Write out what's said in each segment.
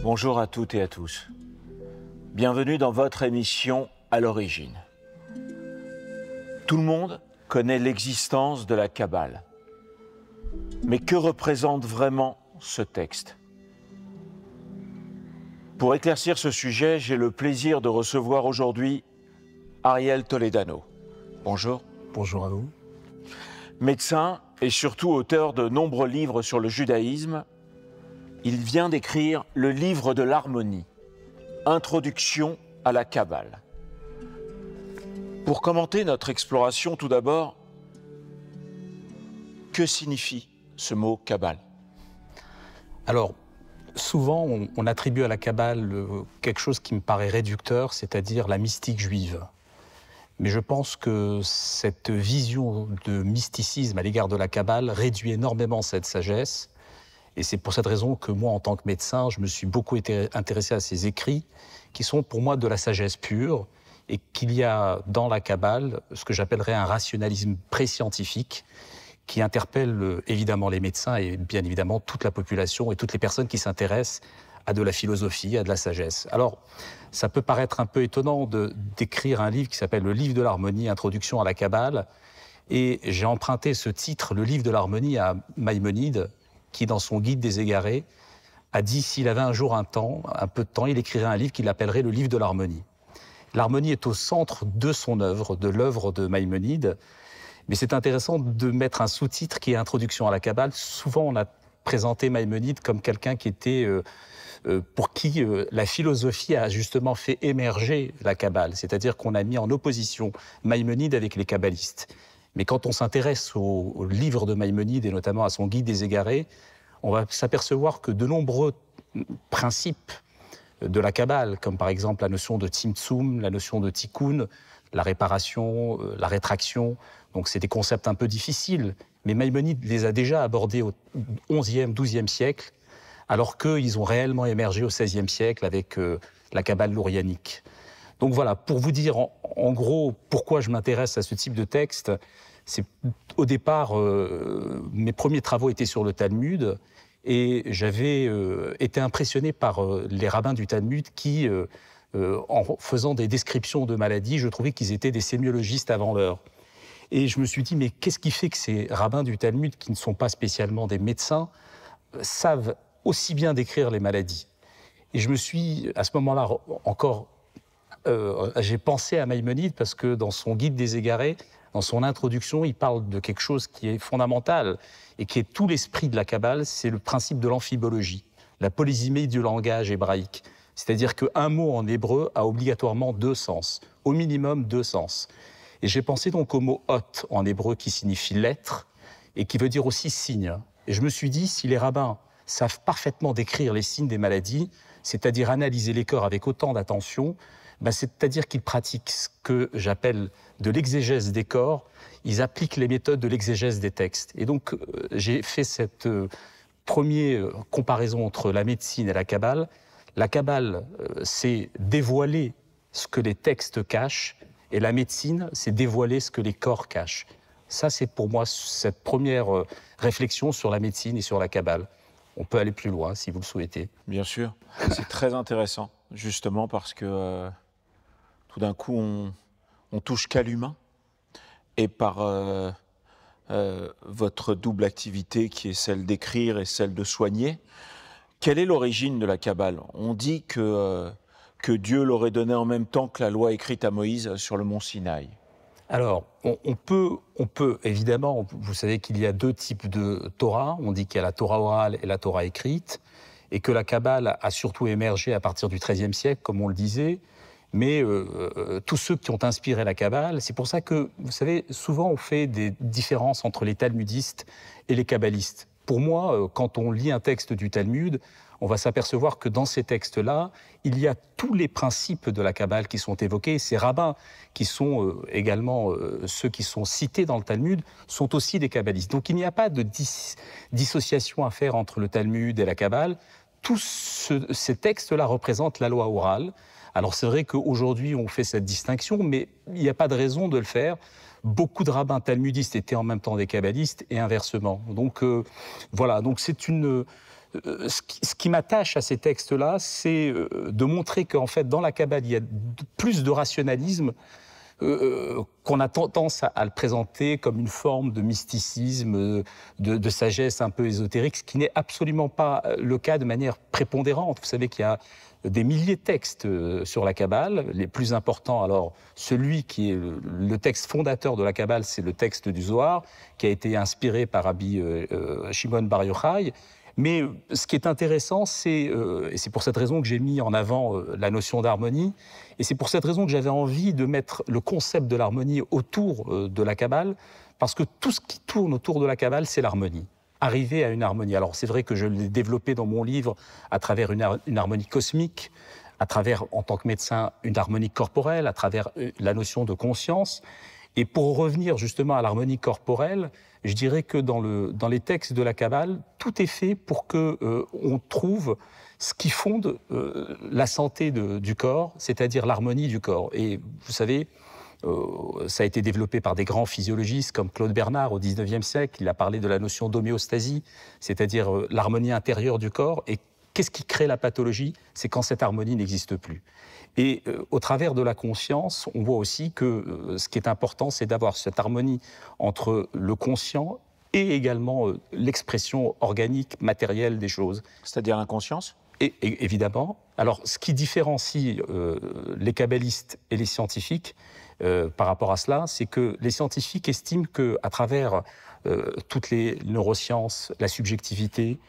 Bonjour à toutes et à tous. Bienvenue dans votre émission À l'origine. Tout le monde connaît l'existence de la Kabbale. Mais que représente vraiment ce texte? Pour éclaircir ce sujet, j'ai le plaisir de recevoir aujourd'hui Ariel Toledano. Bonjour. Bonjour à vous. Médecin et surtout auteur de nombreux livres sur le judaïsme, il vient d'écrire le livre de l'harmonie, Introduction à la Kabbale. Pour commenter notre exploration, tout d'abord, que signifie ce mot Kabbale? Alors, souvent, on attribue à la Kabbale quelque chose qui me paraît réducteur, c'est-à-dire la mystique juive. Mais je pense que cette vision de mysticisme à l'égard de la Kabbale réduit énormément cette sagesse. Et c'est pour cette raison que moi, en tant que médecin, je me suis beaucoup intéressé à ces écrits qui sont pour moi de la sagesse pure et qu'il y a dans la Kabbale ce que j'appellerais un rationalisme pré-scientifique qui interpelle évidemment les médecins et bien évidemment toute la population et toutes les personnes qui s'intéressent à de la philosophie, à de la sagesse. Alors, ça peut paraître un peu étonnant d'écrire un livre qui s'appelle le livre de l'harmonie, Introduction à la Kabbale, et j'ai emprunté ce titre, le livre de l'harmonie, à Maïmonide, qui dans son guide des égarés a dit s'il avait un jour un peu de temps, il écrirait un livre qu'il appellerait le livre de l'harmonie. L'harmonie est au centre de son œuvre, de l'œuvre de Maïmonide, mais c'est intéressant de mettre un sous-titre qui est Introduction à la Kabbale. Souvent, on a présenté Maïmonide comme quelqu'un qui était pour qui la philosophie a justement fait émerger la Kabbale, c'est-à-dire qu'on a mis en opposition Maïmonide avec les kabbalistes. Mais quand on s'intéresse au livre de Maïmonide et notamment à son guide des égarés, on va s'apercevoir que de nombreux principes de la Kabbale, comme par exemple la notion de Tzimtzum, la notion de Tikkun, la réparation, la rétraction, donc c'est des concepts un peu difficiles, mais Maïmonide les a déjà abordés au XIe, XIIe siècle, alors qu'ils ont réellement émergé au XVIe siècle avec la Kabbale lourianique. Donc voilà, pour vous dire en gros pourquoi je m'intéresse à ce type de texte, c'est au départ, mes premiers travaux étaient sur le Talmud et j'avais été impressionné par les rabbins du Talmud qui, en faisant des descriptions de maladies, je trouvais qu'ils étaient des sémiologistes avant l'heure. Et je me suis dit, mais qu'est-ce qui fait que ces rabbins du Talmud, qui ne sont pas spécialement des médecins, savent aussi bien décrire les maladies? Et je me suis, à ce moment-là, encore, j'ai pensé à Maïmonide parce que dans son guide des égarés, dans son introduction, il parle de quelque chose qui est fondamental et qui est tout l'esprit de la Kabbale, c'est le principe de l'amphibologie, la polysémie du langage hébraïque. C'est-à-dire qu'un mot en hébreu a obligatoirement deux sens, au minimum deux sens. Et j'ai pensé donc au mot « hot » en hébreu qui signifie « lettre » et qui veut dire aussi « signe ». Et je me suis dit, si les rabbins savent parfaitement décrire les signes des maladies, c'est-à-dire analyser les corps avec autant d'attention, c'est-à-dire qu'ils pratiquent ce que j'appelle de l'exégèse des corps, ils appliquent les méthodes de l'exégèse des textes. Et donc, j'ai fait cette première comparaison entre la médecine et la Kabbale. La Kabbale, c'est dévoiler ce que les textes cachent, et la médecine, c'est dévoiler ce que les corps cachent. Ça, c'est pour moi cette première réflexion sur la médecine et sur la Kabbale. On peut aller plus loin, si vous le souhaitez. Bien sûr, c'est très intéressant, justement parce que tout d'un coup, on touche qu'à l'humain. Et par votre double activité qui est celle d'écrire et celle de soigner, quelle est l'origine de la Kabbale? On dit que Dieu l'aurait donnée en même temps que la loi écrite à Moïse sur le mont Sinaï. Alors, on peut évidemment, vous savez qu'il y a deux types de Torah. On dit qu'il y a la Torah orale et la Torah écrite, et que la Kabbale a surtout émergé à partir du XIIIe siècle, comme on le disait. Mais tous ceux qui ont inspiré la Kabbale, c'est pour ça que, vous savez, souvent on fait des différences entre les talmudistes et les kabbalistes. Pour moi, quand on lit un texte du Talmud, on va s'apercevoir que dans ces textes-là, il y a tous les principes de la Kabbale qui sont évoqués. Ces rabbins, qui sont également ceux qui sont cités dans le Talmud, sont aussi des kabbalistes. Donc il n'y a pas de dissociation à faire entre le Talmud et la Kabbale. Tous ces textes-là représentent la loi orale. Alors c'est vrai qu'aujourd'hui on fait cette distinction, mais il n'y a pas de raison de le faire. Beaucoup de rabbins talmudistes étaient en même temps des kabbalistes et inversement. Donc voilà, donc c'est une Ce qui m'attache à ces textes-là, c'est de montrer qu'en fait, dans la Kabbale, il y a plus de rationalisme qu'on a tendance à le présenter comme une forme de mysticisme, de sagesse un peu ésotérique, ce qui n'est absolument pas le cas de manière prépondérante. Vous savez qu'il y a des milliers de textes sur la Kabbale. Les plus importants, alors celui qui est le texte fondateur de la Kabbale, c'est le texte du Zohar, qui a été inspiré par Rabbi Shimon Bar Yochai. Mais ce qui est intéressant, et c'est pour cette raison que j'ai mis en avant la notion d'harmonie, et c'est pour cette raison que j'avais envie de mettre le concept de l'harmonie autour de la Kabbale, parce que tout ce qui tourne autour de la Kabbale, c'est l'harmonie. Arriver à une harmonie. Alors c'est vrai que je l'ai développé dans mon livre à travers une harmonie cosmique, à travers, en tant que médecin, une harmonie corporelle, à travers la notion de conscience. Et pour revenir justement à l'harmonie corporelle, je dirais que dans les textes de la Kabbale, tout est fait pour qu'on trouve ce qui fonde la santé du corps, c'est-à-dire l'harmonie du corps. Et vous savez, ça a été développé par des grands physiologistes comme Claude Bernard au XIXe siècle. Il a parlé de la notion d'homéostasie, c'est-à-dire l'harmonie intérieure du corps. Et qu'est-ce qui crée la pathologie? C'est quand cette harmonie n'existe plus. Et au travers de la conscience, on voit aussi que ce qui est important, c'est d'avoir cette harmonie entre le conscient et également l'expression organique, matérielle des choses. C'est-à-dire l'inconscience? Et évidemment. Alors, ce qui différencie les kabbalistes et les scientifiques par rapport à cela, c'est que les scientifiques estiment qu'à travers toutes les neurosciences, la subjectivité,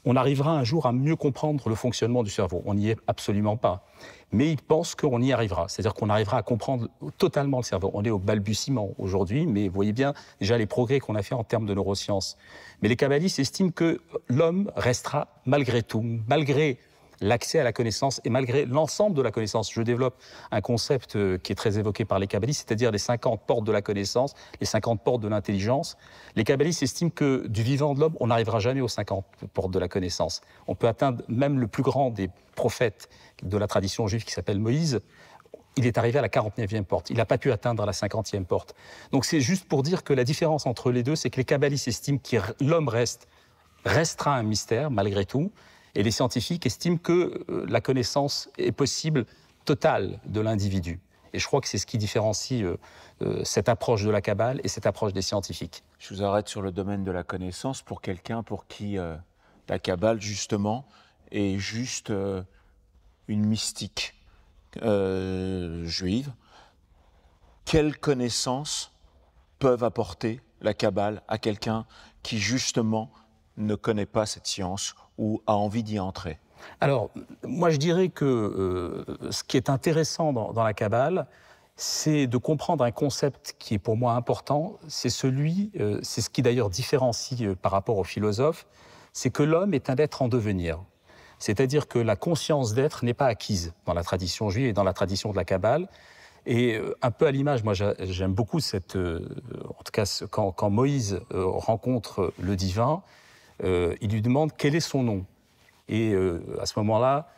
on arrivera un jour à mieux comprendre le fonctionnement du cerveau. On n'y est absolument pas. Mais ils pensent qu'on y arrivera. C'est-à-dire qu'on arrivera à comprendre totalement le cerveau. On est au balbutiement aujourd'hui, mais vous voyez bien déjà les progrès qu'on a fait en termes de neurosciences. Mais les kabbalistes estiment que l'homme restera malgré tout, malgré l'accès à la connaissance et malgré l'ensemble de la connaissance. Je développe un concept qui est très évoqué par les kabbalistes, c'est-à-dire les 50 portes de la connaissance, les 50 portes de l'intelligence. Les kabbalistes estiment que du vivant de l'homme, on n'arrivera jamais aux 50 portes de la connaissance. On peut atteindre même le plus grand des prophètes de la tradition juive qui s'appelle Moïse. Il est arrivé à la 49e porte. Il n'a pas pu atteindre la 50e porte. Donc c'est juste pour dire que la différence entre les deux, c'est que les kabbalistes estiment que l'homme restera un mystère malgré tout. Et les scientifiques estiment que la connaissance est possible totale de l'individu. Et je crois que c'est ce qui différencie cette approche de la Kabbale et cette approche des scientifiques. Je vous arrête sur le domaine de la connaissance pour quelqu'un pour qui la Kabbale, justement, est juste une mystique juive. Quelles connaissances peuvent apporter la Kabbale à quelqu'un qui, justement, ne connaît pas cette science ou a envie d'y entrer? Alors, moi je dirais que ce qui est intéressant dans la Kabbale, c'est de comprendre un concept qui est pour moi important, c'est ce qui d'ailleurs différencie par rapport aux philosophes, c'est que l'homme est un être en devenir. C'est-à-dire que la conscience d'être n'est pas acquise dans la tradition juive et dans la tradition de la Kabbale. Et un peu à l'image, moi j'aime beaucoup en tout cas quand Moïse rencontre le divin, il lui demande quel est son nom. Et à ce moment-là,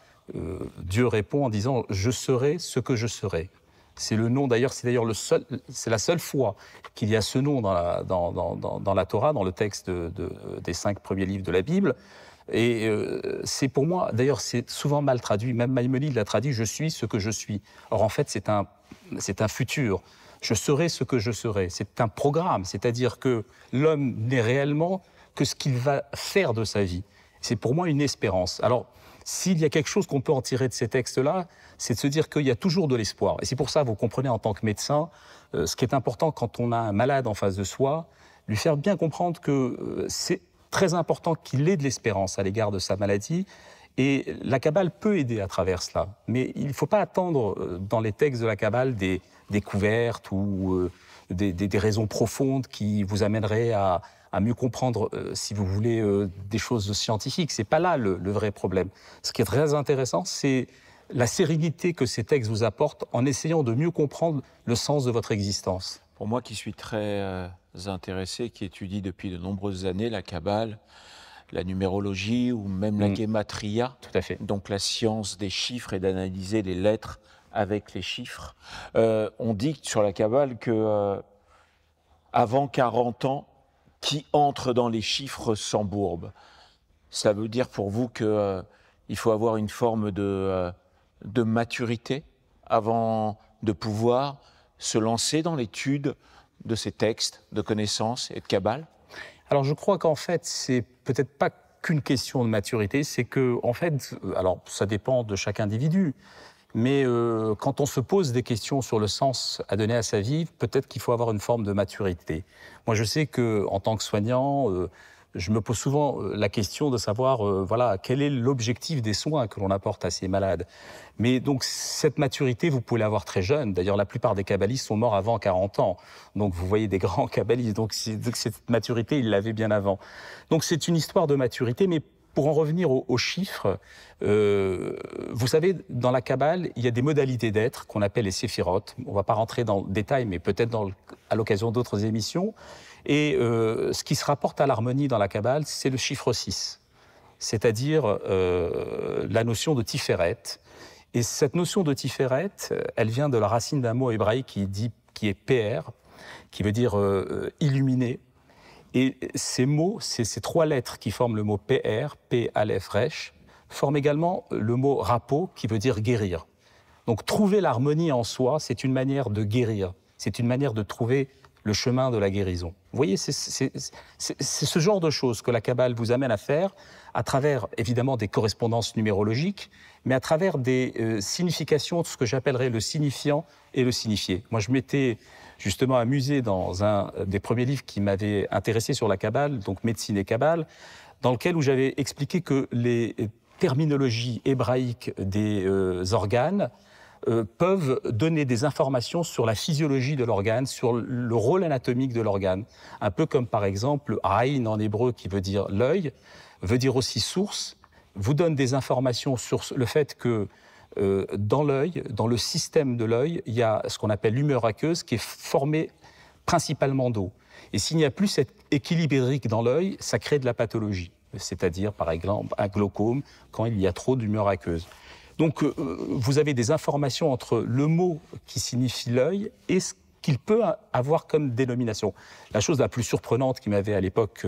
Dieu répond en disant « Je serai ce que je serai ». C'est le nom, d'ailleurs, c'est la seule fois qu'il y a ce nom dans la Torah, dans le texte des 5 premiers livres de la Bible. Et c'est pour moi, d'ailleurs, c'est souvent mal traduit. Même Maïmonide l'a traduit « Je suis ce que je suis ». Or, en fait, c'est un futur. Je serai ce que je serai. C'est un programme, c'est-à-dire que l'homme n'est réellement que ce qu'il va faire de sa vie. C'est pour moi une espérance. Alors, s'il y a quelque chose qu'on peut en tirer de ces textes-là, c'est de se dire qu'il y a toujours de l'espoir. Et c'est pour ça, vous comprenez, en tant que médecin, ce qui est important quand on a un malade en face de soi, lui faire bien comprendre que c'est très important qu'il ait de l'espérance à l'égard de sa maladie. Et la Kabbale peut aider à travers cela. Mais il ne faut pas attendre dans les textes de la Kabbale des découvertes ou des raisons profondes qui vous amèneraient à mieux comprendre, si vous voulez, des choses scientifiques. Ce n'est pas là le vrai problème. Ce qui est très intéressant, c'est la sérénité que ces textes vous apportent en essayant de mieux comprendre le sens de votre existence. Pour moi qui suis très intéressé, qui étudie depuis de nombreuses années la Kabbale, la numérologie ou même la guématria, tout à fait. Donc la science des chiffres et d'analyser les lettres avec les chiffres, on dit sur la Kabbale que avant 40 ans, qui entre dans les chiffres s'embourbe. Ça veut dire pour vous que il faut avoir une forme de maturité avant de pouvoir se lancer dans l'étude de ces textes, de connaissances et de Kabbale? Alors je crois qu'en fait, c'est peut-être pas qu'une question de maturité, c'est que, en fait, alors ça dépend de chaque individu, mais quand on se pose des questions sur le sens à donner à sa vie, peut-être qu'il faut avoir une forme de maturité. Moi, je sais qu'en tant que soignant, je me pose souvent la question de savoir, voilà, quel est l'objectif des soins que l'on apporte à ces malades. Mais donc, cette maturité, vous pouvez l'avoir très jeune. D'ailleurs, la plupart des kabbalistes sont morts avant 40 ans. Donc, vous voyez des grands kabbalistes. Donc, cette maturité, ils l'avaient bien avant. Donc, c'est une histoire de maturité, mais pour en revenir aux chiffres, vous savez, dans la Kabbale, il y a des modalités d'être qu'on appelle les séphirotes. On ne va pas rentrer dans le détail, mais peut-être à l'occasion d'autres émissions. Et ce qui se rapporte à l'harmonie dans la Kabbale, c'est le chiffre 6, c'est-à-dire la notion de Tiferet. Et cette notion de Tiferet, elle vient de la racine d'un mot hébraïque qui est PR, qui veut dire illuminé. Et ces mots, ces trois lettres qui forment le mot PR, P, Aleph, Resh, forment également le mot rapo, qui veut dire guérir. Donc trouver l'harmonie en soi, c'est une manière de guérir, c'est une manière de trouver le chemin de la guérison. Vous voyez, c'est ce genre de choses que la Kabbale vous amène à faire à travers, évidemment, des correspondances numérologiques, mais à travers des significations de ce que j'appellerais le signifiant et le signifié. Moi, je m'étais justement amusé dans un des premiers livres qui m'avaient intéressé sur la Kabbale, donc Médecine et Kabbale, dans lequel où j'avais expliqué que les terminologies hébraïques des organes peuvent donner des informations sur la physiologie de l'organe, sur le rôle anatomique de l'organe. Un peu comme par exemple, Aïn en hébreu qui veut dire l'œil, veut dire aussi source, vous donne des informations sur le fait que dans l'œil, dans le système de l'œil, il y a ce qu'on appelle l'humeur aqueuse qui est formée principalement d'eau. Et s'il n'y a plus cet équilibre hydrique dans l'œil, ça crée de la pathologie. C'est-à-dire, par exemple, un glaucome quand il y a trop d'humeur aqueuse. Donc, vous avez des informations entre le mot qui signifie l'œil et ce qu'il peut avoir comme dénomination. La chose la plus surprenante qui m'avait à l'époque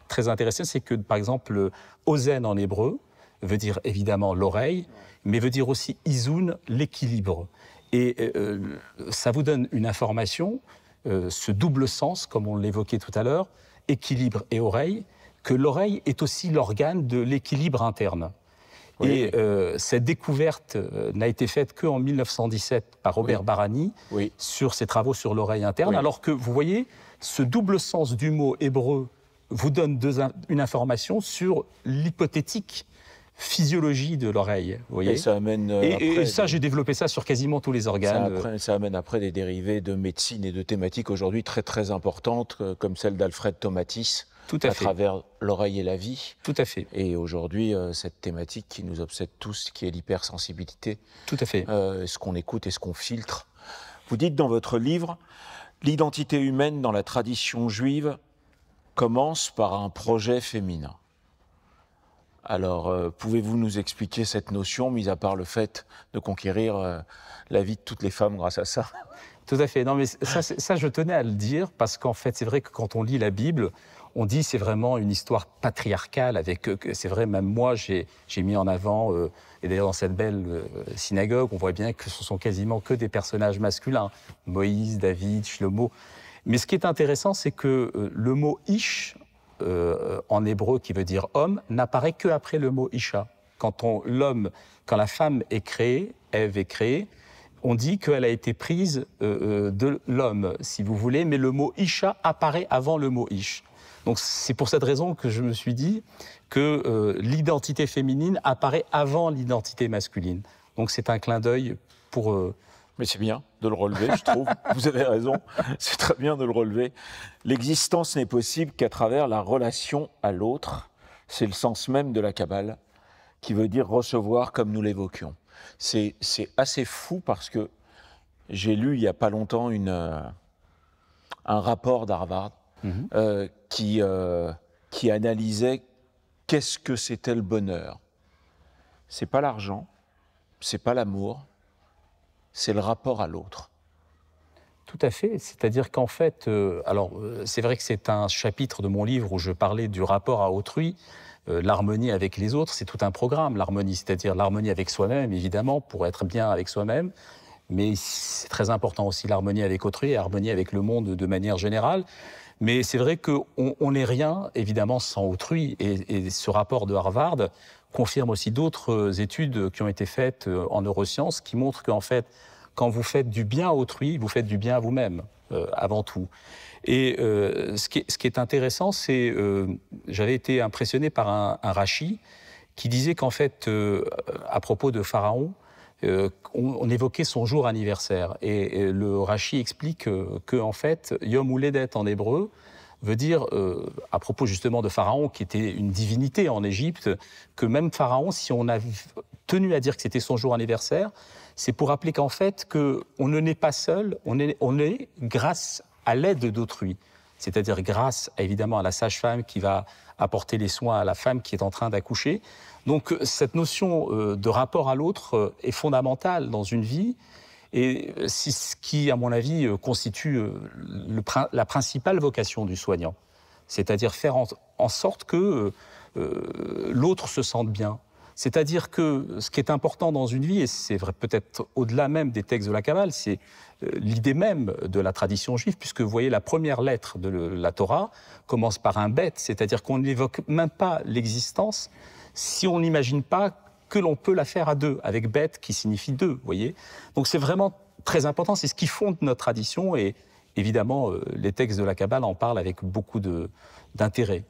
très intéressé, c'est que, par exemple, ozen en hébreu veut dire évidemment l'oreille, mais veut dire aussi izoun, l'équilibre. Et ça vous donne une information, ce double sens, comme on l'évoquait tout à l'heure, équilibre et oreille, que l'oreille est aussi l'organe de l'équilibre interne. Oui. Et cette découverte n'a été faite qu'en 1917 par Robert Barani sur ses travaux sur l'oreille interne, alors que, vous voyez, ce double sens du mot hébreu vous donne une information sur l'hypothétique physiologie de l'oreille. Vous voyez, et ça amène et ça, j'ai développé ça sur quasiment tous les organes. Ça amène après des dérivés de médecine et de thématiques aujourd'hui très très importantes, comme celle d'Alfred Tomatis, à travers l'oreille et la vie. Tout à fait. Et aujourd'hui, cette thématique qui nous obsède tous, qui est l'hypersensibilité. Tout à fait. Ce qu'on écoute et ce qu'on filtre. Vous dites dans votre livre, l'identité humaine dans la tradition juive commence par un projet féminin. Alors, pouvez-vous nous expliquer cette notion, mis à part le fait de conquérir la vie de toutes les femmes grâce à ça? Tout à fait. Non, mais ça, je tenais à le dire, parce qu'en fait, c'est vrai que quand on lit la Bible, on dit c'est vraiment une histoire patriarcale. C'est vrai, même moi, j'ai mis en avant, et d'ailleurs dans cette belle synagogue, on voit bien que ce sont quasiment que des personnages masculins. Moïse, David, Shlomo. Mais ce qui est intéressant, c'est que le mot « ish », en hébreu qui veut dire homme, n'apparaît qu'après le mot isha. Quand la femme est créée, Ève est créée, on dit qu'elle a été prise de l'homme, si vous voulez, mais le mot isha apparaît avant le mot ish. Donc c'est pour cette raison que je me suis dit que l'identité féminine apparaît avant l'identité masculine. Donc c'est un clin d'œil pour... Mais c'est bien de le relever, je trouve. Vous avez raison, c'est très bien de le relever. L'existence n'est possible qu'à travers la relation à l'autre. C'est le sens même de la Kabbale, qui veut dire recevoir comme nous l'évoquions. C'est assez fou parce que j'ai lu il n'y a pas longtemps un rapport d'Harvard qui analysait qu'est-ce que c'était le bonheur. C'est pas l'argent, c'est pas l'amour, c'est le rapport à l'autre. Tout à fait. C'est-à-dire qu'en fait, c'est vrai que c'est un chapitre de mon livre où je parlais du rapport à autrui. L'harmonie avec les autres, c'est tout un programme. L'harmonie, c'est-à-dire l'harmonie avec soi-même, évidemment, pour être bien avec soi-même. Mais c'est très important aussi l'harmonie avec autrui et l'harmonie avec le monde de manière générale. Mais c'est vrai qu'on n'est rien, évidemment, sans autrui. Et ce rapport de Harvard confirme aussi d'autres études qui ont été faites en neurosciences qui montrent qu'en fait, quand vous faites du bien à autrui, vous faites du bien à vous-même, avant tout. Et ce qui est intéressant, c'est j'avais été impressionné par un Rashi qui disait qu'en fait, à propos de Pharaon, on évoquait son jour anniversaire. Et le Rashi explique que en fait, Yom Houledet en hébreu veut dire, à propos justement de Pharaon, qui était une divinité en Égypte, que même Pharaon, si on a tenu à dire que c'était son jour anniversaire, c'est pour rappeler qu'en fait, on ne naît pas seul, on est grâce à l'aide d'autrui. C'est-à-dire grâce, évidemment, à la sage-femme qui va apporter les soins à la femme qui est en train d'accoucher. Donc, cette notion de rapport à l'autre est fondamentale dans une vie et c'est ce qui, à mon avis, constitue la principale vocation du soignant. C'est-à-dire faire en sorte que l'autre se sente bien. C'est-à-dire que ce qui est important dans une vie, et c'est vrai peut-être au-delà même des textes de la Kabbale, c'est l'idée même de la tradition juive, puisque vous voyez la première lettre de la Torah commence par un bet, c'est-à-dire qu'on n'évoque même pas l'existence si on n'imagine pas que l'on peut la faire à deux, avec bet qui signifie deux, vous voyez. Donc c'est vraiment très important, c'est ce qui fonde notre tradition, et évidemment les textes de la Kabbale en parlent avec beaucoup d'intérêt.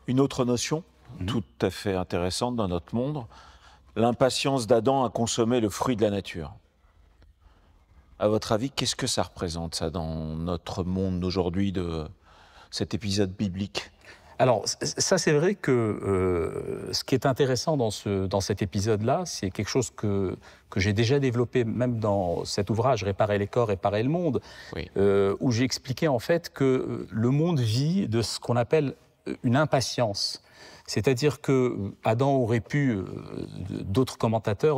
Une autre notion tout à fait intéressante dans notre monde, l'impatience d'Adam à consommer le fruit de la nature. À votre avis, qu'est-ce que ça représente, ça, dans notre monde d'aujourd'hui, de cet épisode biblique ? Alors, ça, c'est vrai que ce qui est intéressant dans cet épisode-là, c'est quelque chose que j'ai déjà développé même dans cet ouvrage « Réparer les corps, réparer le monde oui. », où j'ai expliqué en fait que le monde vit de ce qu'on appelle une impatience. C'est-à-dire que Adam aurait pu, d'autres commentateurs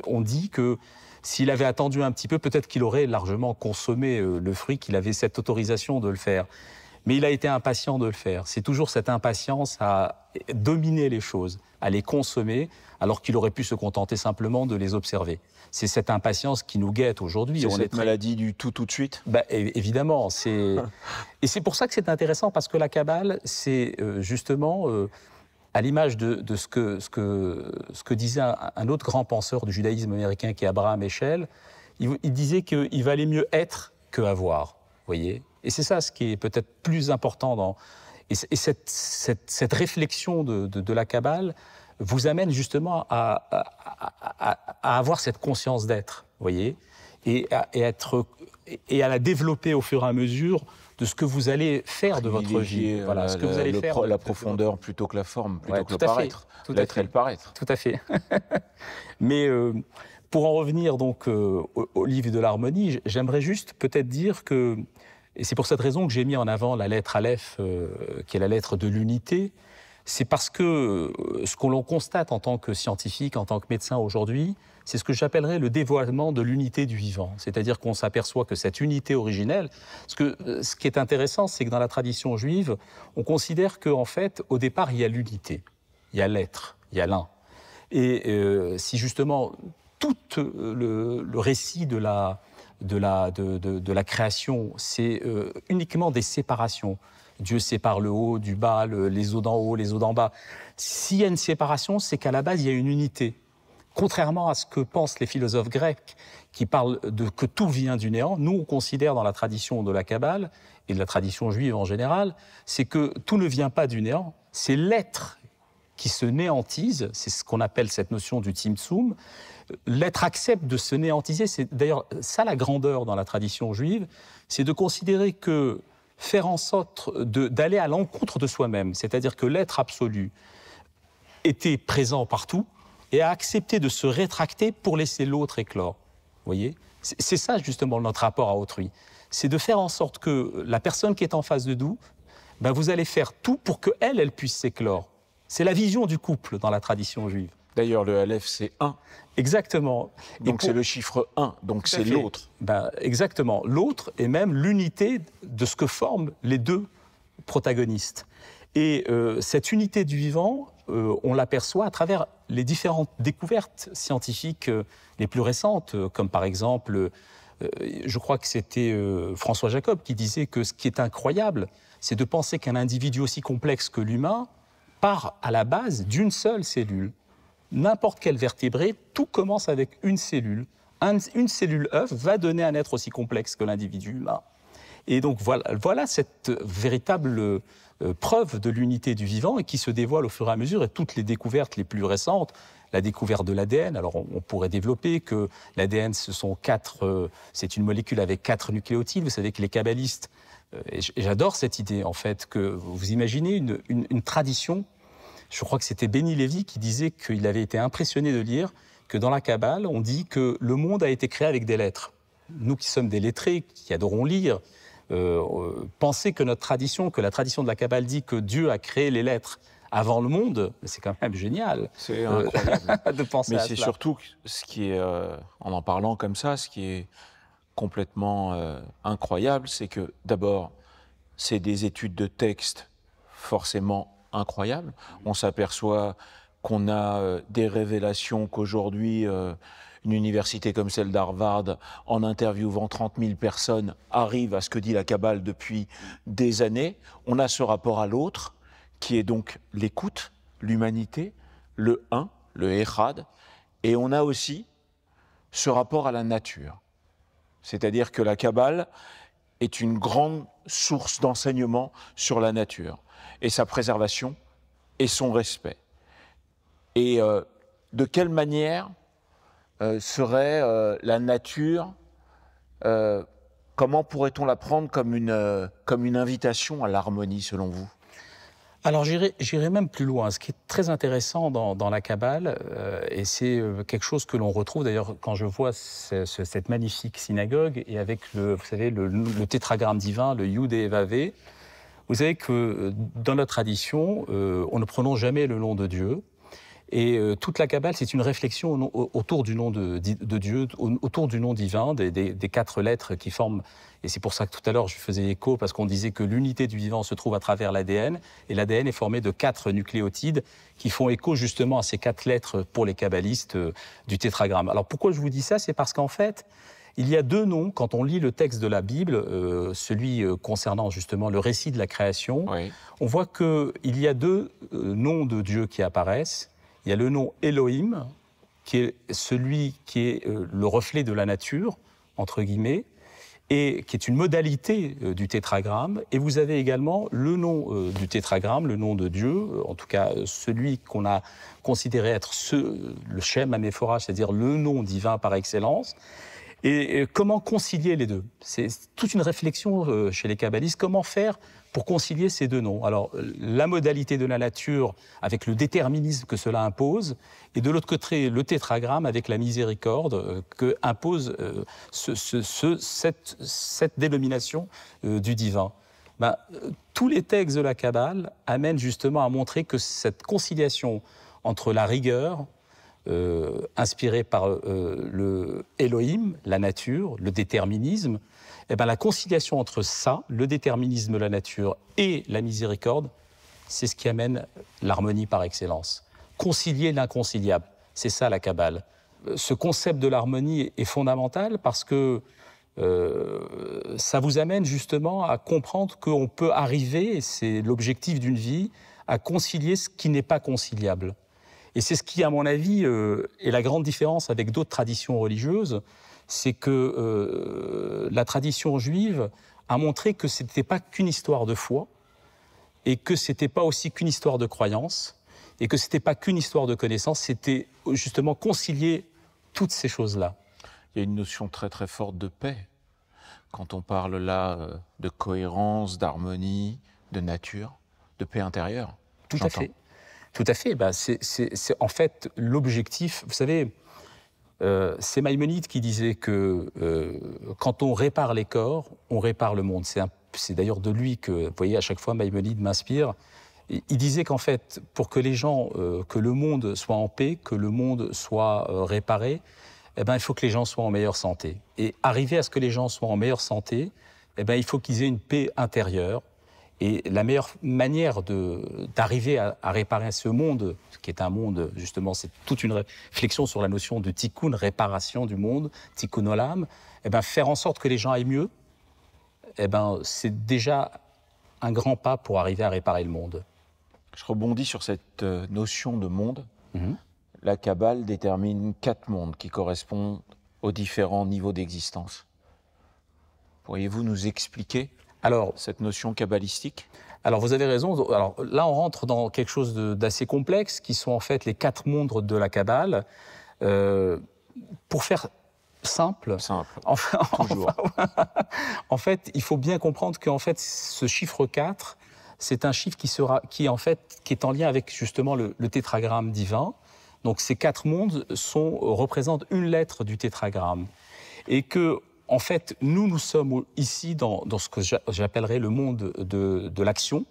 ont dit que s'il avait attendu un petit peu, peut-être qu'il aurait largement consommé le fruit, qu'il avait cette autorisation de le faire. Mais il a été impatient de le faire. C'est toujours cette impatience à dominer les choses, à les consommer, alors qu'il aurait pu se contenter simplement de les observer. C'est cette impatience qui nous guette aujourd'hui. C'est cette maladie du tout de suite ? Évidemment. Et c'est pour ça que c'est intéressant, parce que la Kabbale, c'est justement, à l'image de ce que disait un autre grand penseur du judaïsme américain, qui est Abraham Heschel, il disait qu'il valait mieux être que avoir, vous voyez ? Et c'est ça ce qui est peut-être plus important et cette réflexion de la Kabbale vous amène justement à avoir cette conscience d'être, vous voyez, et à la développer au fur et à mesure de ce que vous allez faire de votre vie. Voilà, ce que vous allez faire. La profondeur plutôt que la forme, plutôt que le paraître. L'être et le paraître. Tout à fait. Mais pour en revenir donc au livre de l'harmonie, j'aimerais juste peut-être dire que, et c'est pour cette raison que j'ai mis en avant la lettre Aleph, qui est la lettre de l'unité, c'est parce que ce que l'on constate en tant que scientifique, en tant que médecin aujourd'hui, c'est ce que j'appellerais le dévoilement de l'unité du vivant. C'est-à-dire qu'on s'aperçoit que cette unité originelle, ce qui est intéressant, c'est que dans la tradition juive, on considère qu'en fait, au départ, il y a l'unité, il y a l'être, il y a l'un. Et si justement tout le récit de la création, c'est uniquement des séparations. Dieu sépare le haut du bas, les eaux d'en haut, les eaux d'en bas. S'il y a une séparation, c'est qu'à la base, il y a une unité. Contrairement à ce que pensent les philosophes grecs, qui parlent que tout vient du néant, nous, on considère dans la tradition de la Kabbale, et de la tradition juive en général, c'est que tout ne vient pas du néant, c'est l'être qui se néantise, c'est ce qu'on appelle cette notion du tzimtzum. L'être accepte de se néantiser, c'est d'ailleurs ça la grandeur dans la tradition juive, c'est de considérer que faire en sorte d'aller à l'encontre de soi-même, c'est-à-dire que l'être absolu était présent partout et a accepté de se rétracter pour laisser l'autre éclore. Vous voyez ? C'est ça justement notre rapport à autrui. C'est de faire en sorte que la personne qui est en face de nous, vous allez faire tout pour qu'elle puisse s'éclore. C'est la vision du couple dans la tradition juive. D'ailleurs, le Aleph, c'est 1. Exactement. Donc c'est le chiffre 1, donc c'est l'autre. Ben, exactement. L'autre est même l'unité de ce que forment les deux protagonistes. Et cette unité du vivant, on l'aperçoit à travers les différentes découvertes scientifiques les plus récentes, comme par exemple, je crois que c'était François Jacob qui disait que ce qui est incroyable, c'est de penser qu'un individu aussi complexe que l'humain part à la base d'une seule cellule. N'importe quel vertébré, tout commence avec une cellule. Une cellule œuf va donner un être aussi complexe que l'individu humain. Et donc voilà cette véritable preuve de l'unité du vivant et qui se dévoile au fur et à mesure. Et toutes les découvertes les plus récentes, la découverte de l'ADN, alors on pourrait développer que l'ADN, c'est une molécule avec 4 nucléotides. Vous savez que les kabbalistes, et j'adore cette idée en fait, que vous imaginez une tradition. Je crois que c'était Béni Lévy qui disait qu'il avait été impressionné de lire que dans la Kabbale, on dit que le monde a été créé avec des lettres. Nous qui sommes des lettrés, qui adorons lire, penser que la tradition de la Kabbale dit que Dieu a créé les lettres avant le monde, c'est quand même génial. C'est incroyable de penser Mais à c'est cela. surtout ce qui est, en parlant comme ça, ce qui est complètement incroyable, c'est que d'abord, c'est des études de texte forcément incroyables. On s'aperçoit qu'on a des révélations qu'aujourd'hui, une université comme celle d'Harvard, en interviewant 30 000 personnes, arrive à ce que dit la Kabbale depuis des années. On a ce rapport à l'autre, qui est donc l'écoute, l'humanité, le un, le Echad, et on a aussi ce rapport à la nature. C'est-à-dire que la Kabbale est une grande source d'enseignement sur la nature, et sa préservation, et son respect. Et de quelle manière serait la nature, comment pourrait-on la prendre comme une invitation à l'harmonie, selon vous ? Alors j'irai même plus loin. Ce qui est très intéressant dans la Kabbale, et c'est quelque chose que l'on retrouve d'ailleurs quand je vois cette magnifique synagogue, et avec vous savez, le tétragramme divin, le Yud et Vavé. Vous savez que dans notre tradition, on ne prononce jamais le nom de Dieu. Et toute la Kabbale, c'est une réflexion autour du nom de Dieu, autour du nom divin, des 4 lettres qui forment. Et c'est pour ça que tout à l'heure, je faisais écho, parce qu'on disait que l'unité du vivant se trouve à travers l'ADN. Et l'ADN est formé de 4 nucléotides qui font écho justement à ces 4 lettres pour les kabbalistes du tétragramme. Alors pourquoi je vous dis ça ? C'est parce qu'en fait, il y a 2 noms, quand on lit le texte de la Bible, celui concernant justement le récit de la création, oui. On voit qu'il y a 2 noms de Dieu qui apparaissent. Il y a le nom Elohim, qui est celui qui est le reflet de la nature, entre guillemets, et qui est une modalité du tétragramme. Et vous avez également le nom du tétragramme, le nom de Dieu, en tout cas celui qu'on a considéré être le Shem Hamephora, c'est-à-dire le nom divin par excellence. Et comment concilier les deux ? C'est toute une réflexion chez les kabbalistes. Comment faire pour concilier ces 2 noms ? Alors, la modalité de la nature avec le déterminisme que cela impose, et de l'autre côté, le tétragramme avec la miséricorde que impose cette dénomination du divin. Tous les textes de la Kabbale amènent justement à montrer que cette conciliation entre la rigueur, inspiré par le Elohim, la nature, le déterminisme, la conciliation entre ça, le déterminisme de la nature, et la miséricorde, c'est ce qui amène l'harmonie par excellence. Concilier l'inconciliable, c'est ça la Kabbale. Ce concept de l'harmonie est fondamental parce que ça vous amène justement à comprendre qu'on peut arriver, et c'est l'objectif d'une vie, à concilier ce qui n'est pas conciliable. Et c'est ce qui, à mon avis, est la grande différence avec d'autres traditions religieuses, c'est que la tradition juive a montré que ce n'était pas qu'une histoire de foi, et que ce n'était pas aussi qu'une histoire de croyance, et que ce n'était pas qu'une histoire de connaissance, c'était justement concilier toutes ces choses-là. Il y a une notion très très forte de paix, quand on parle là de cohérence, d'harmonie, de nature, de paix intérieure. Tout à fait. Tout à fait. C'est en fait l'objectif. Vous savez, c'est Maïmonide qui disait que quand on répare les corps, on répare le monde. C'est d'ailleurs de lui que, vous voyez, à chaque fois, Maïmonide m'inspire. Il disait qu'en fait, pour que les gens, que le monde soit en paix, que le monde soit réparé, eh ben, il faut que les gens soient en meilleure santé. Et arriver à ce que les gens soient en meilleure santé, eh ben, il faut qu'ils aient une paix intérieure. Et la meilleure manière d'arriver à réparer ce monde, qui est un monde, justement, c'est toute une réflexion sur la notion de tikkun, réparation du monde, tikkun olam, eh ben, faire en sorte que les gens aillent mieux, eh ben, c'est déjà un grand pas pour arriver à réparer le monde. Je rebondis sur cette notion de monde. La Kabbale détermine 4 mondes qui correspondent aux différents niveaux d'existence. Pourriez-vous nous expliquer cette notion kabbalistique? Alors vous avez raison. Alors, là, on rentre dans quelque chose d'assez complexe, qui sont en fait les 4 mondes de la Kabbale. Pour faire simple. En fait, il faut bien comprendre qu'en fait, ce chiffre 4, c'est un chiffre qui est en lien avec justement le tétragramme divin. Donc ces 4 mondes représentent une lettre du tétragramme. Et que, en fait, nous sommes ici dans ce que j'appellerais le monde de l'action.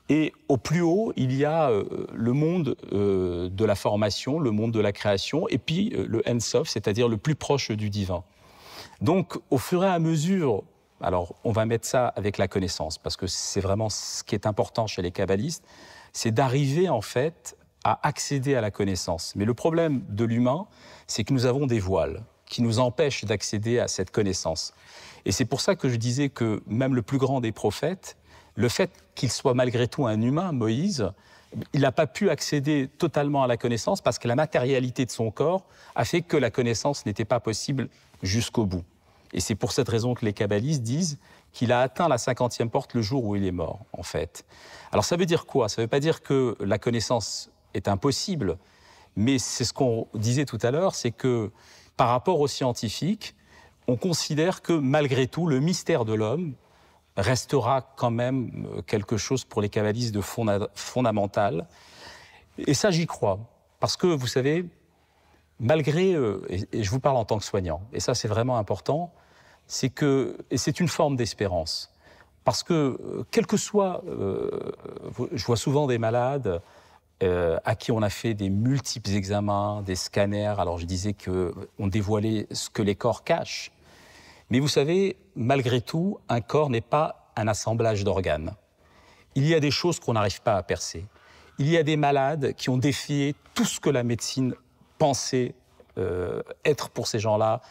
Et au plus haut, il y a le monde de la formation, le monde de la création, et puis le Ein Sof, c'est-à-dire le plus proche du divin. Donc, au fur et à mesure, alors on va mettre ça avec la connaissance, parce que c'est vraiment ce qui est important chez les kabbalistes, c'est d'arriver en fait à accéder à la connaissance. Mais le problème de l'humain, c'est que nous avons des voiles qui nous empêchent d'accéder à cette connaissance. Et c'est pour ça que je disais que même le plus grand des prophètes, le fait qu'il soit malgré tout un humain, Moïse, il n'a pas pu accéder totalement à la connaissance parce que la matérialité de son corps a fait que la connaissance n'était pas possible jusqu'au bout. Et c'est pour cette raison que les kabbalistes disent qu'il a atteint la 50e porte le jour où il est mort, en fait. Alors ça veut dire quoi? Ça ne veut pas dire que la connaissance est impossible, mais c'est ce qu'on disait tout à l'heure, c'est que par rapport aux scientifiques, on considère que malgré tout, le mystère de l'homme restera quand même quelque chose pour les kabbalistes de fondamental. Et ça, j'y crois. Parce que, vous savez, malgré, et je vous parle en tant que soignant, et ça c'est vraiment important, c'est une forme d'espérance. Parce que, quel que soit, je vois souvent des malades à qui on a fait des multiples examens, des scanners, alors je disais qu'on dévoilait ce que les corps cachent. Mais vous savez, malgré tout, un corps n'est pas un assemblage d'organes. Il y a des choses qu'on n'arrive pas à percer. Il y a des malades qui ont défié tout ce que la médecine pensait être pour ces gens-là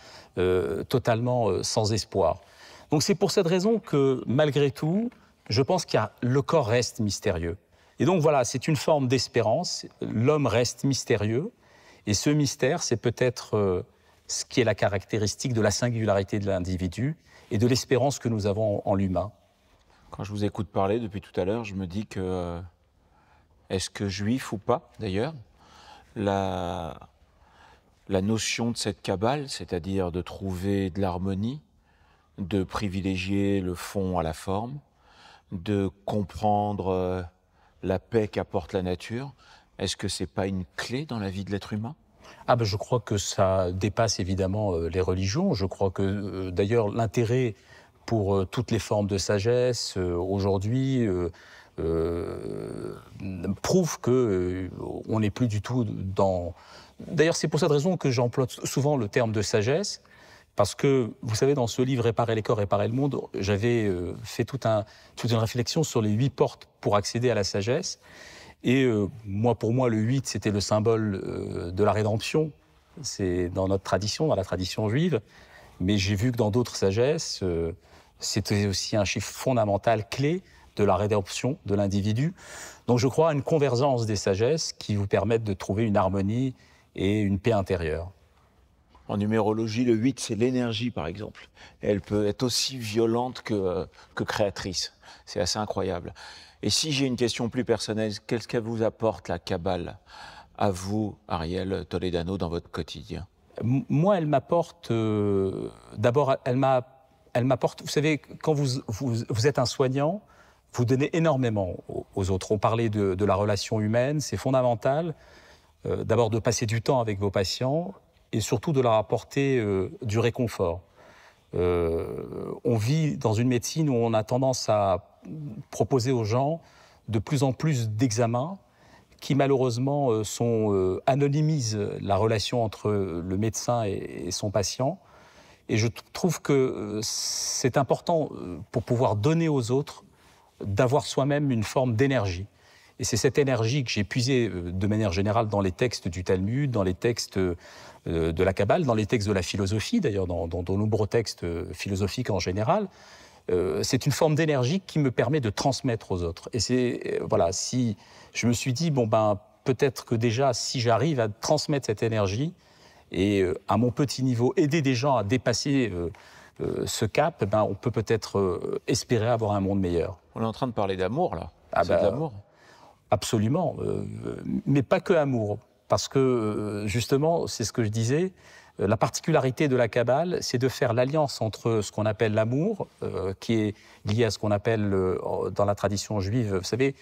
totalement sans espoir. Donc c'est pour cette raison que, malgré tout, je pense que le corps reste mystérieux. Et donc voilà, c'est une forme d'espérance. L'homme reste mystérieux. Et ce mystère, c'est peut-être ce qui est la caractéristique de la singularité de l'individu et de l'espérance que nous avons en l'humain. Quand je vous écoute parler depuis tout à l'heure, je me dis que, est-ce que juif ou pas, d'ailleurs, la notion de cette Kabbale, c'est-à-dire de trouver de l'harmonie, de privilégier le fond à la forme, de comprendre la paix qu'apporte la nature, est-ce que c'est pas une clé dans la vie de l'être humain? Ah ben je crois que ça dépasse évidemment les religions. Je crois que d'ailleurs l'intérêt pour toutes les formes de sagesse aujourd'hui prouve qu'on n'est plus du tout dans... D'ailleurs c'est pour cette raison que j'emploie souvent le terme de sagesse, parce que vous savez, dans ce livre « Réparer les corps, réparer le monde », j'avais fait toute une réflexion sur les 8 portes pour accéder à la sagesse. Et pour moi, le 8, c'était le symbole de la rédemption. C'est dans notre tradition, dans la tradition juive. Mais j'ai vu que dans d'autres sagesses, c'était aussi un chiffre fondamental, clé de la rédemption de l'individu. Donc je crois à une convergence des sagesses qui vous permettent de trouver une harmonie et une paix intérieure. En numérologie, le 8, c'est l'énergie, par exemple. Et elle peut être aussi violente que créatrice. C'est assez incroyable. Et si j'ai une question plus personnelle, qu'est-ce qu'elle vous apporte, la Kabbale, à vous, Ariel Toledano, dans votre quotidien? Moi, elle m'apporte... D'abord, elle m'apporte... Vous savez, quand vous êtes un soignant, vous donnez énormément aux autres. On parlait de la relation humaine, c'est fondamental. D'abord, de passer du temps avec vos patients et surtout de leur apporter du réconfort. On vit dans une médecine où on a tendance à proposer aux gens de plus en plus d'examens qui malheureusement anonymisent la relation entre le médecin et son patient. Et je trouve que c'est important pour pouvoir donner aux autres d'avoir soi-même une forme d'énergie. Et c'est cette énergie que j'ai puisée de manière générale dans les textes du Talmud, dans les textes de la Kabbale, dans les textes de la philosophie, d'ailleurs dans de nombreux textes philosophiques en général. C'est une forme d'énergie qui me permet de transmettre aux autres. Et c'est, voilà, si je me suis dit, bon ben, peut-être que déjà, si j'arrive à transmettre cette énergie et à mon petit niveau, aider des gens à dépasser ce cap, ben, on peut peut-être espérer avoir un monde meilleur. On est en train de parler d'amour, là. Ah c'est de l'amour. Absolument, mais pas que amour. Parce que, justement, c'est ce que je disais, la particularité de la Kabbale, c'est de faire l'alliance entre ce qu'on appelle l'amour, qui est lié à ce qu'on appelle, dans la tradition juive, vous savez,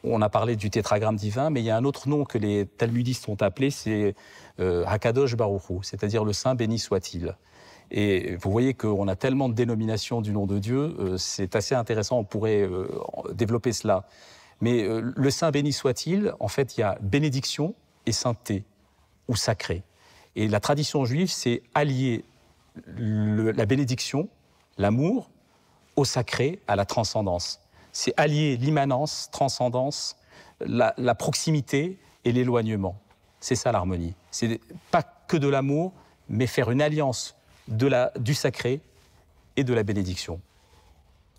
on a parlé du tétragramme divin, mais il y a un autre nom que les talmudistes ont appelé, c'est Hakadosh Baruch Hu, c'est-à-dire le Saint béni soit-il. Et vous voyez qu'on a tellement de dénominations du nom de Dieu, c'est assez intéressant, on pourrait développer cela. Mais le Saint béni soit-il, en fait, il y a bénédiction et sainteté, ou sacré. Et la tradition juive, c'est allier la bénédiction, l'amour, au sacré, à la transcendance. C'est allier l'immanence, transcendance, la proximité et l'éloignement. C'est ça l'harmonie. C'est pas que de l'amour, mais faire une alliance du sacré et de la bénédiction.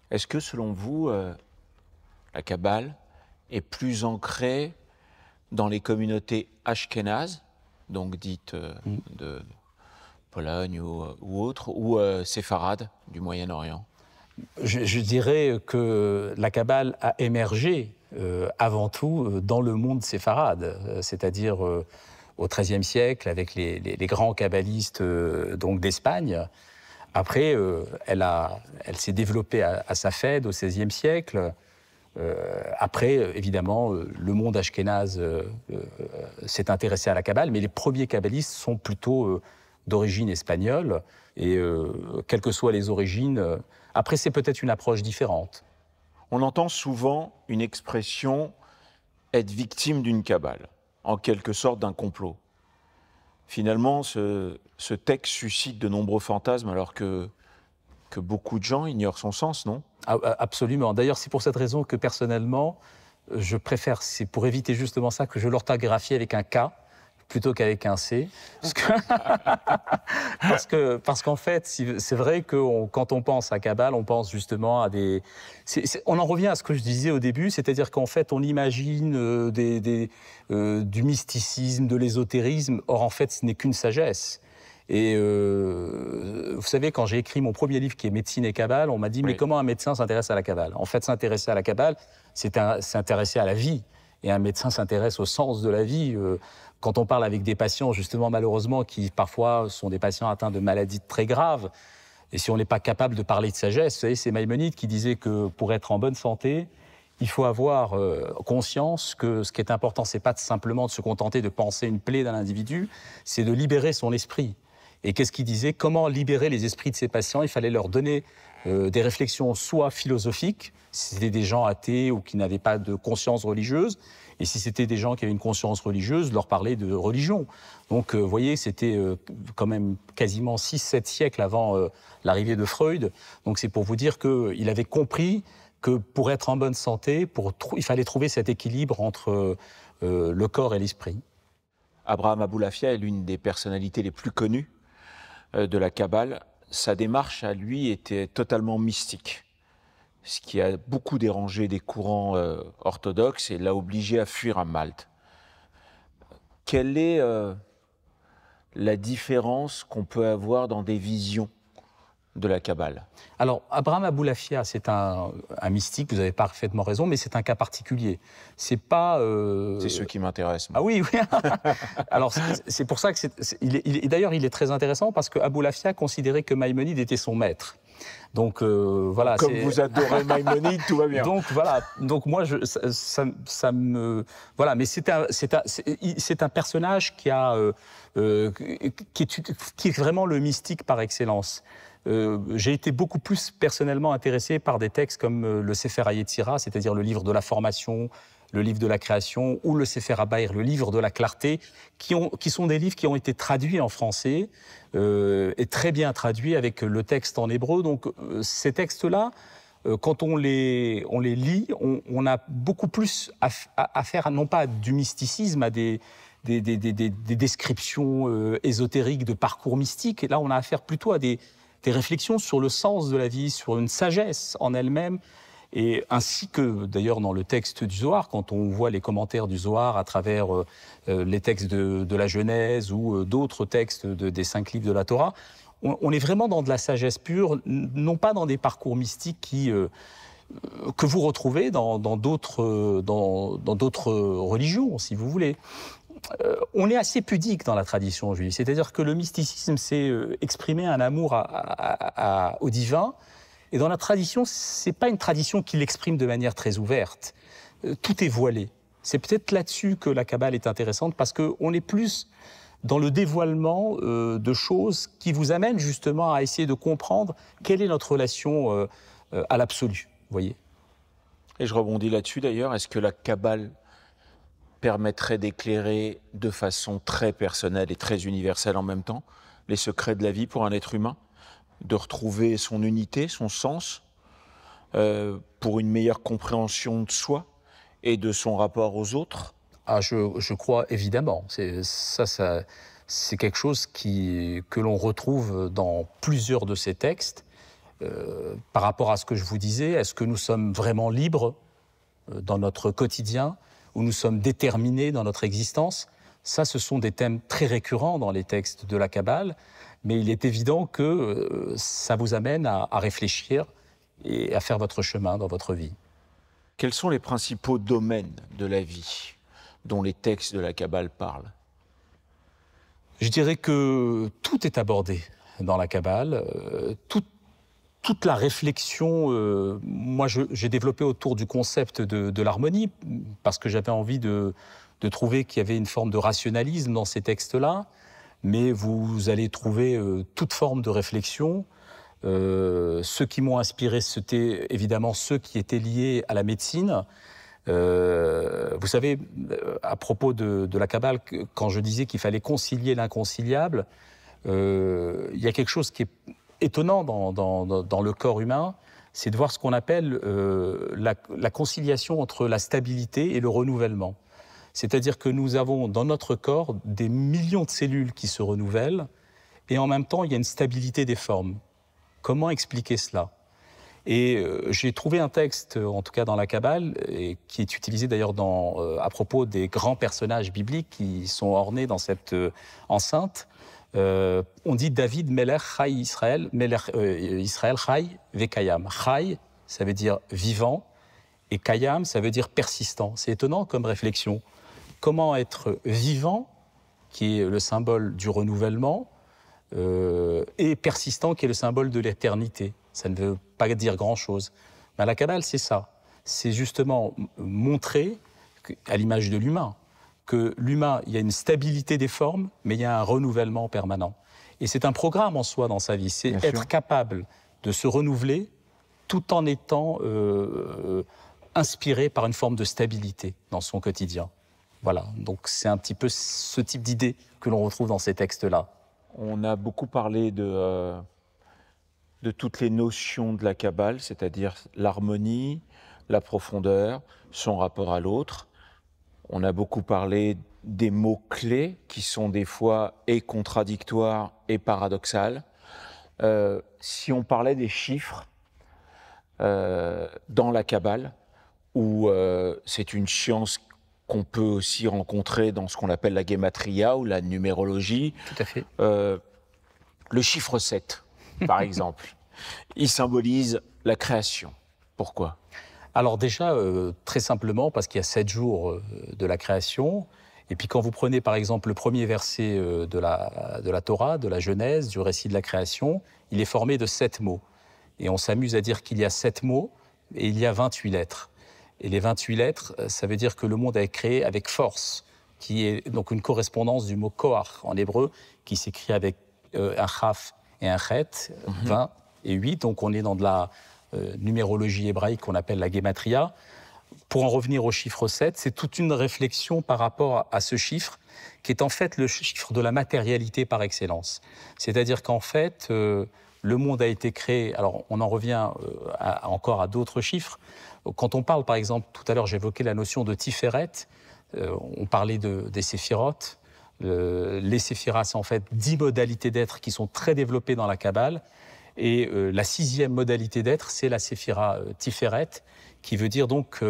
Est-ce que, selon vous, la Kabbale est plus ancrée dans les communautés ashkénazes, donc dites de Pologne ou autres, ou séfarades du Moyen-Orient? Je dirais que la Kabbale a émergé avant tout dans le monde séfarade, c'est-à-dire au XIIIe siècle avec les grands kabbalistes donc d'Espagne. Après, elle s'est développée à Safed au XVIe siècle. Après, évidemment, le monde ashkénaze s'est intéressé à la Kabbale, mais les premiers kabbalistes sont plutôt d'origine espagnole. Et quelles que soient les origines, après, c'est peut-être une approche différente. On entend souvent une expression « être victime d'une Kabbale », en quelque sorte d'un complot. Finalement, ce texte suscite de nombreux fantasmes, alors que beaucoup de gens ignorent son sens, non? Absolument. D'ailleurs, c'est pour cette raison que, personnellement, je préfère, c'est pour éviter justement ça, que je l'orthographie avec un K plutôt qu'avec un C. Parce qu'en fait, c'est vrai que quand on pense à Kabbale, on pense justement à des... on en revient à ce que je disais au début, c'est-à-dire qu'en fait, on imagine du mysticisme, de l'ésotérisme, or en fait, ce n'est qu'une sagesse. Et vous savez, quand j'ai écrit mon premier livre qui est Médecine et Kabbale, on m'a dit, mais comment un médecin s'intéresse à la Kabbale? En fait, s'intéresser à la Kabbale, c'est s'intéresser à la vie. Et un médecin s'intéresse au sens de la vie. Quand on parle avec des patients, justement, malheureusement, qui parfois sont des patients atteints de maladies très graves, et si on n'est pas capable de parler de sagesse, vous savez, c'est Maïmonide qui disait que pour être en bonne santé, il faut avoir conscience que ce qui est important, c'est pas simplement de se contenter de penser une plaie d'un individu, c'est de libérer son esprit. Et qu'est-ce qu'il disait? Comment libérer les esprits de ses patients? Il fallait leur donner des réflexions soit philosophiques, si c'était des gens athées ou qui n'avaient pas de conscience religieuse, et si c'était des gens qui avaient une conscience religieuse, leur parler de religion. Donc, vous voyez, c'était quand même quasiment 6-7 siècles avant l'arrivée de Freud. Donc, c'est pour vous dire qu'il avait compris que pour être en bonne santé, il fallait trouver cet équilibre entre le corps et l'esprit. Abraham Aboulafia est l'une des personnalités les plus connues de la Kabbale. Sa démarche à lui était totalement mystique, ce qui a beaucoup dérangé des courants orthodoxes et l'a obligé à fuir à Malte. Quelle est la différence qu'on peut avoir dans des visions de la Kabbale? Alors, Abraham Aboulafia, c'est un mystique, vous avez parfaitement raison, mais c'est un cas particulier. C'est pas... C'est ce qui m'intéresse. Ah oui, oui. Alors, c'est pour ça que d'ailleurs, il est très intéressant parce que Aboulafia considérait que Maïmonide était son maître. Donc, voilà. Comme vous adorez Maïmonide, tout va bien. Donc, voilà. Donc, moi, ça me... Voilà, mais c'est un personnage qui est vraiment le mystique par excellence. j'ai été beaucoup plus personnellement intéressé par des textes comme le Sefer HaYetzira, c'est-à-dire le livre de la formation, le livre de la création, ou le Sefer HaBaïr, le livre de la clarté, qui sont des livres qui ont été traduits en français, et très bien traduits avec le texte en hébreu. Donc ces textes-là, quand on les lit, on a beaucoup plus à faire, non pas du mysticisme, à des descriptions ésotériques de parcours mystiques. Et là, on a affaire plutôt à des réflexions sur le sens de la vie, sur une sagesse en elle-même, et ainsi que d'ailleurs dans le texte du Zohar, quand on voit les commentaires du Zohar à travers les textes de la Genèse ou d'autres textes des 5 livres de la Torah, on est vraiment dans de la sagesse pure, non pas dans des parcours mystiques que vous retrouvez dans d'autres religions, si vous voulez. On est assez pudique dans la tradition juive, c'est-à-dire que le mysticisme, c'est exprimer un amour au divin, et dans la tradition, c'est pas une tradition qui l'exprime de manière très ouverte. Tout est voilé. C'est peut-être là-dessus que la Kabbale est intéressante, parce qu'on est plus dans le dévoilement de choses qui vous amènent justement à essayer de comprendre quelle est notre relation à l'absolu, vous voyez. Et je rebondis là-dessus d'ailleurs, est-ce que la Kabbale permettrait d'éclairer de façon très personnelle et très universelle en même temps les secrets de la vie pour un être humain, de retrouver son unité, son sens, pour une meilleure compréhension de soi et de son rapport aux autres? Ah, je crois évidemment. C'est quelque chose que l'on retrouve dans plusieurs de ces textes. Par rapport à ce que je vous disais, est-ce que nous sommes vraiment libres dans notre quotidien, où nous sommes déterminés dans notre existence? Ça, ce sont des thèmes très récurrents dans les textes de la Kabbale, mais il est évident que ça vous amène à réfléchir et à faire votre chemin dans votre vie. Quels sont les principaux domaines de la vie dont les textes de la Kabbale parlent? Je dirais que tout est abordé dans la Kabbale. Toute la réflexion, moi j'ai développé autour du concept de l'harmonie, parce que j'avais envie de trouver qu'il y avait une forme de rationalisme dans ces textes-là, mais vous allez trouver toute forme de réflexion. Ceux qui m'ont inspiré, c'était évidemment ceux qui étaient liés à la médecine. Vous savez, à propos de la Kabbale, quand je disais qu'il fallait concilier l'inconciliable, il y a quelque chose qui est étonnant dans le corps humain, c'est de voir ce qu'on appelle la conciliation entre la stabilité et le renouvellement. C'est-à-dire que nous avons dans notre corps des millions de cellules qui se renouvellent, et en même temps, il y a une stabilité des formes. Comment expliquer cela? Et j'ai trouvé un texte, en tout cas dans la Kabbale, et qui est utilisé d'ailleurs à propos des grands personnages bibliques qui sont ornés dans cette enceinte. On dit David Melech Chai Israël, Israël Chai Vekayam. Chai, ça veut dire vivant, et Kayam, ça veut dire persistant. C'est étonnant comme réflexion. Comment être vivant, qui est le symbole du renouvellement, et persistant, qui est le symbole de l'éternité. Ça ne veut pas dire grand-chose. Mais à la Kabbale, c'est ça. C'est justement montrer, à l'image de l'humain, que l'humain, il y a une stabilité des formes, mais il y a un renouvellement permanent. Et c'est un programme en soi dans sa vie. C'est être capable de se renouveler tout en étant inspiré par une forme de stabilité dans son quotidien. Voilà, donc c'est un petit peu ce type d'idée que l'on retrouve dans ces textes-là. On a beaucoup parlé de toutes les notions de la Kabbale, c'est-à-dire l'harmonie, la profondeur, son rapport à l'autre. On a beaucoup parlé des mots-clés qui sont des fois et contradictoires et paradoxales. Si on parlait des chiffres dans la Kabbale, où c'est une science qu'on peut aussi rencontrer dans ce qu'on appelle la guématria ou la numérologie. Tout à fait. Le chiffre 7, par exemple, il symbolise la création. Pourquoi ? Alors déjà, très simplement, parce qu'il y a 7 jours de la création. Et puis quand vous prenez par exemple le premier verset de la Torah, de la Genèse, du récit de la création, il est formé de 7 mots. Et on s'amuse à dire qu'il y a 7 mots et il y a 28 lettres. Et les 28 lettres, ça veut dire que le monde a été créé avec force, qui est donc une correspondance du mot koach en hébreu, qui s'écrit avec un chaf et un chet, 20 et 8. Donc on est dans de la numérologie hébraïque qu'on appelle la guématria. Pour en revenir au chiffre 7, c'est toute une réflexion par rapport à ce chiffre, qui est en fait le chiffre de la matérialité par excellence. C'est-à-dire qu'en fait, le monde a été créé, alors on en revient encore à d'autres chiffres. Quand on parle, par exemple, tout à l'heure j'évoquais la notion de Tiferet, on parlait des séphirotes. Les séphiras, c'est en fait 10 modalités d'être qui sont très développées dans la Kabbale. Et la 6e modalité d'être, c'est la séphira Tiferet, qui veut dire donc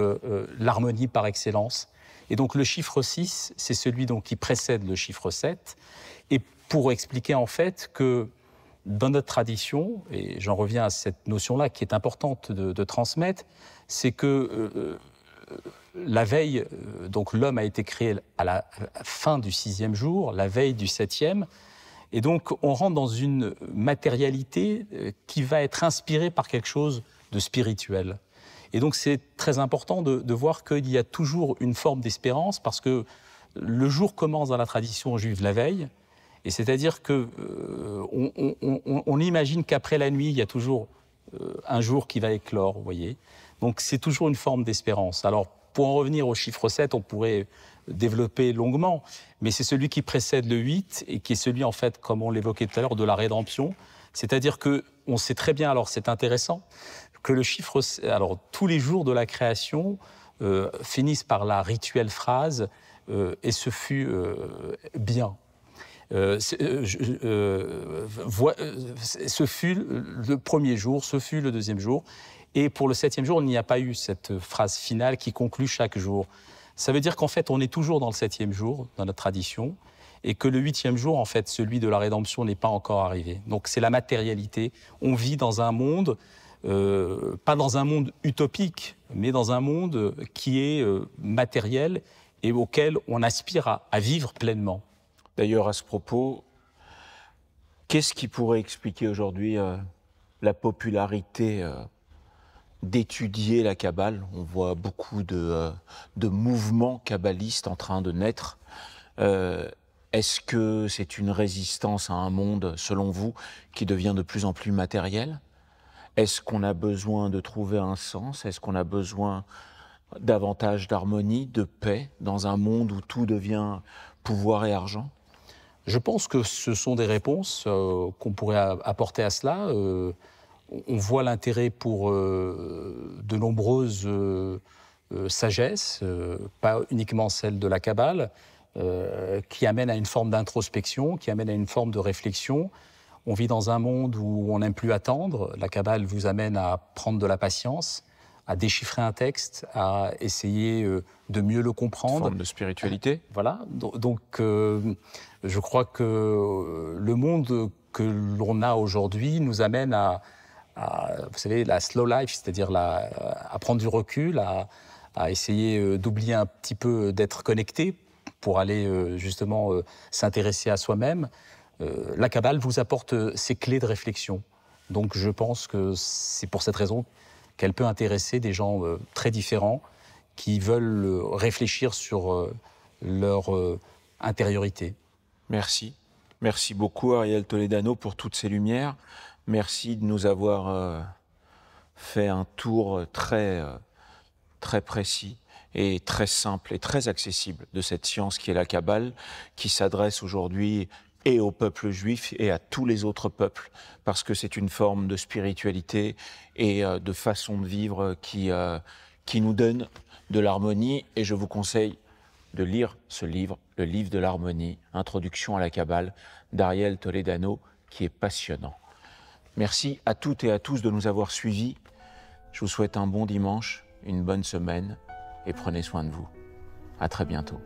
l'harmonie par excellence. Et donc le chiffre 6, c'est celui donc qui précède le chiffre 7. Et pour expliquer en fait que dans notre tradition, et j'en reviens à cette notion-là qui est importante de transmettre, c'est que la veille, donc l'homme a été créé à la fin du 6e jour, la veille du 7e, et donc on rentre dans une matérialité qui va être inspirée par quelque chose de spirituel. Et donc c'est très important de voir qu'il y a toujours une forme d'espérance, parce que le jour commence dans la tradition juive la veille, et c'est-à-dire qu'on imagine qu'après la nuit, il y a toujours un jour qui va éclore, vous voyez. Donc c'est toujours une forme d'espérance. Alors pour en revenir au chiffre 7, on pourrait développer longuement, mais c'est celui qui précède le 8 et qui est celui, en fait, comme on l'évoquait tout à l'heure, de la rédemption. C'est-à-dire qu'on sait très bien, alors c'est intéressant, que le chiffre, alors tous les jours de la création finissent par la rituelle phrase « et ce fut bien ». Ce fut le premier jour, ce fut le deuxième jour. Et pour le 7e jour, il n'y a pas eu cette phrase finale qui conclut chaque jour. Ça veut dire qu'en fait, on est toujours dans le 7e jour, dans notre tradition, et que le 8e jour, en fait, celui de la rédemption n'est pas encore arrivé. Donc c'est la matérialité. On vit dans un monde, pas dans un monde utopique, mais dans un monde qui est matériel et auquel on aspire à vivre pleinement. D'ailleurs, à ce propos, qu'est-ce qui pourrait expliquer aujourd'hui la popularité d'étudier la Kabbale? On voit beaucoup de mouvements kabbalistes en train de naître. Est-ce que c'est une résistance à un monde, selon vous, qui devient de plus en plus matériel? Est-ce qu'on a besoin de trouver un sens? Est-ce qu'on a besoin davantage d'harmonie, de paix, dans un monde où tout devient pouvoir et argent? Je pense que ce sont des réponses qu'on pourrait apporter à cela. On voit l'intérêt pour de nombreuses sagesses, pas uniquement celle de la Kabbale, qui amènent à une forme d'introspection, qui amènent à une forme de réflexion. On vit dans un monde où on n'aime plus attendre. La Kabbale vous amène à prendre de la patience, à déchiffrer un texte, à essayer de mieux le comprendre. Une forme de spiritualité. Voilà. Donc, je crois que le monde que l'on a aujourd'hui nous amène à, vous savez, la slow life, c'est-à-dire à prendre du recul, à essayer d'oublier un petit peu d'être connecté pour aller justement s'intéresser à soi-même. La Kabbale vous apporte ces clés de réflexion. Donc, je pense que c'est pour cette raison qu'elle peut intéresser des gens très différents qui veulent réfléchir sur leur intériorité. Merci. Merci beaucoup, Ariel Toledano, pour toutes ces lumières. Merci de nous avoir fait un tour très précis et très simple et très accessible de cette science qui est la Kabbale, qui s'adresse aujourd'hui et au peuple juif et à tous les autres peuples, parce que c'est une forme de spiritualité et de façon de vivre qui nous donne de l'harmonie. Et je vous conseille de lire ce livre, le livre de l'harmonie, Introduction à la Kabbale, d'Ariel Toledano, qui est passionnant. Merci à toutes et à tous de nous avoir suivis. Je vous souhaite un bon dimanche, une bonne semaine, et prenez soin de vous. À très bientôt.